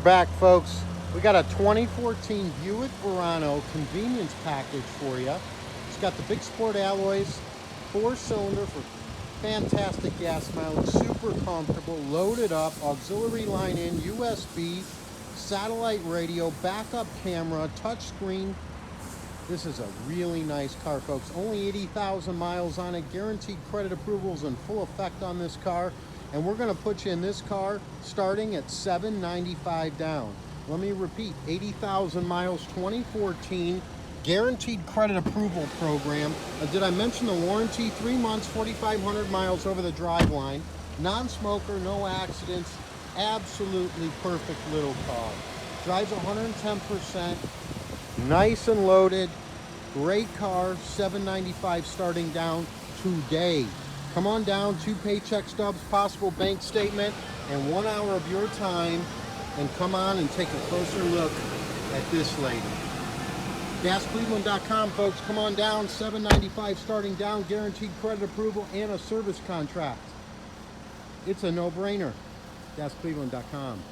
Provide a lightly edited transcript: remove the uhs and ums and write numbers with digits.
back, folks. We got a 2014 Buick Verano convenience package for you. It's got the big sport alloys, 4-cylinder for fantastic gas mileage, super comfortable, loaded up, auxiliary line in, USB, satellite radio, backup camera, touchscreen. This is a really nice car, folks. Only 80,000 miles on it, guaranteed credit approvals in full effect on this car. And we're gonna put you in this car starting at $795 down. Let me repeat, 80,000 miles, 2014, guaranteed credit approval program. Did I mention the warranty? 3 months, 4,500 miles over the driveline. Non-smoker, no accidents, absolutely perfect little car. Drives 110%, nice and loaded, great car, $795 starting down today. Come on down, 2 paycheck stubs, possible bank statement, and 1 hour of your time, and come on and take a closer look at this lady. GasCleveland.com, folks. Come on down, $795 starting down, guaranteed credit approval, and a service contract. It's a no-brainer. GasCleveland.com.